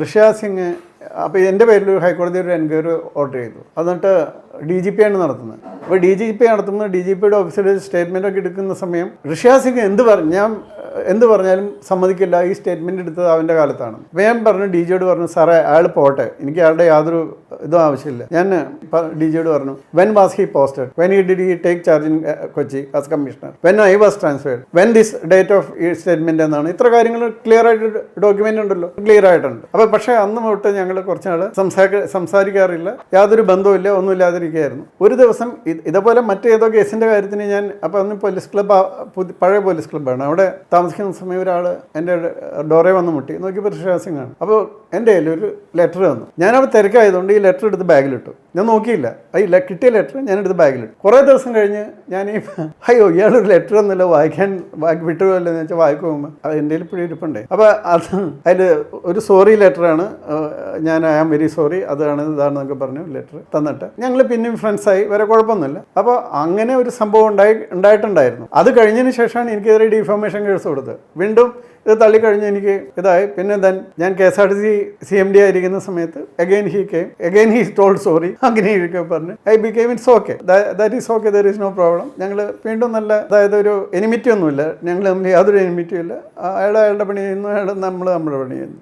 ഋഷിരാജ് സിംഗ് അപ്പോൾ എൻ്റെ പേരിൽ ഹൈക്കോടതി ഒരു എൻക്വയറി ഓർഡർ ചെയ്തു. എന്നിട്ട് DGP ആണ് നടത്തുന്നത്. അപ്പോൾ DGP നടത്തുമ്പോൾ DGPയുടെ ഓഫീസിൽ സ്റ്റേറ്റ്മെൻ്റ് ഒക്കെ എടുക്കുന്ന സമയം ഋഷിരാജ് സിംഗ് ഞാൻ എന്ത് പറഞ്ഞാലും സമ്മതിക്കില്ല, ഈ സ്റ്റേറ്റ്മെൻറ്റ് എടുത്തത് അവൻ്റെ കാലത്താണ്. അപ്പോൾ ഞാൻ പറഞ്ഞു DGയോട് പറഞ്ഞു, സാറേ അയാൾ പോട്ടെ, എനിക്ക് അയാളുടെ യാതൊരു ഇതും ആവശ്യമില്ല. ഞാൻ DGയോട് പറഞ്ഞു, when was he posted, when did he take charge in Kochi as commissioner, when I was transferred, when this date of ഈ സ്റ്റേറ്റ്മെൻറ്റ് എന്നാണ്. ഇത്ര കാര്യങ്ങൾ ക്ലിയർ ആയിട്ട് ഡോക്യുമെൻ്റ് ഉണ്ടല്ലോ, ക്ലിയർ ആയിട്ടുണ്ട്. അപ്പോൾ പക്ഷേ അന്ന് തൊട്ട് ഞങ്ങൾ കുറച്ച് നാൾ സംസാരിക്കാറില്ല, യാതൊരു ബന്ധവുമില്ല, ഒന്നുമില്ലാതിരിക്കുകയായിരുന്നു. ഒരു ദിവസം ഇതേപോലെ മറ്റേതോ കേസിൻ്റെ കാര്യത്തിന് ഞാൻ അപ്പോൾ അന്ന് പോലീസ് ക്ലബ്ബ്, പഴയ പോലീസ് ക്ലബ്ബാണ്, അവിടെ താമസിക്കുന്ന സമയം ഒരാൾ എൻ്റെ ഡോറെ വന്ന് മുട്ടി. നോക്കിയപ്പോൾ ഋഷിരാജ് സിംഗ് ആണ്. അപ്പോൾ എൻ്റെ കയ്യിൽ ഒരു ലെറ്റർ വന്നു. ഞാനവിടെ തിരക്കായതുകൊണ്ട് ഈ ലെറ്റർ എടുത്ത് ബാഗിലിട്ടു. ഞാൻ നോക്കിയില്ല, കിട്ടിയ ലെറ്റർ ഞാനെടുത്ത് ബാഗിലിട്ടു. കുറേ ദിവസം കഴിഞ്ഞ് ഞാൻ അയ്യോ ഇയാളൊരു ലെറ്റർ ഒന്നുമില്ല, ബാക്കി വിട്ടുപോയല്ലോ എന്ന് വെച്ചാൽ വായിക്കുമ്പോൾ അത് എൻ്റെ കയ്യിൽ ഇപ്പോഴും ഇരിപ്പുണ്ടേ. അപ്പോൾ അതിൽ ഒരു സോറി ലെറ്ററാണ്, ഞാൻ ഐ ആം വെരി സോറി, ഇതാണെന്നൊക്കെ പറഞ്ഞു ലെറ്റർ തന്നിട്ട് ഞങ്ങൾ പിന്നെയും ഫ്രണ്ട്സായി, വേറെ കുഴപ്പമൊന്നുമില്ല. അപ്പോൾ അങ്ങനെ ഒരു സംഭവം ഉണ്ടായിട്ടുണ്ടായിരുന്നു. അത് കഴിഞ്ഞതിന് ശേഷമാണ് എനിക്കെതിരെ ഡിഫോമേഷൻ കേസ് കൊടുത്തത്. വീണ്ടും ഇത് തള്ളിക്കഴിഞ്ഞ് എനിക്ക് ഇതായി. പിന്നെ ഞാൻ KSRTC CMD ആയിരിക്കുന്ന സമയത്ത് അഗൈൻ ഹി ടോൾഡ് സോറി. അങ്ങനെ പറഞ്ഞു I became it's okay, that is okay, there is no problem. ഞങ്ങൾ വീണ്ടും നല്ല, അതായത് ഒരു എനിമിറ്റി ഒന്നുമില്ല, ഞങ്ങൾ തമ്മിൽ യാതൊരു എനിമിറ്റിയും ഇല്ല. അയാളുടെ പണി ചെയ്യുന്നു, നമ്മൾ നമ്മുടെ പണി ചെയ്യുന്നു.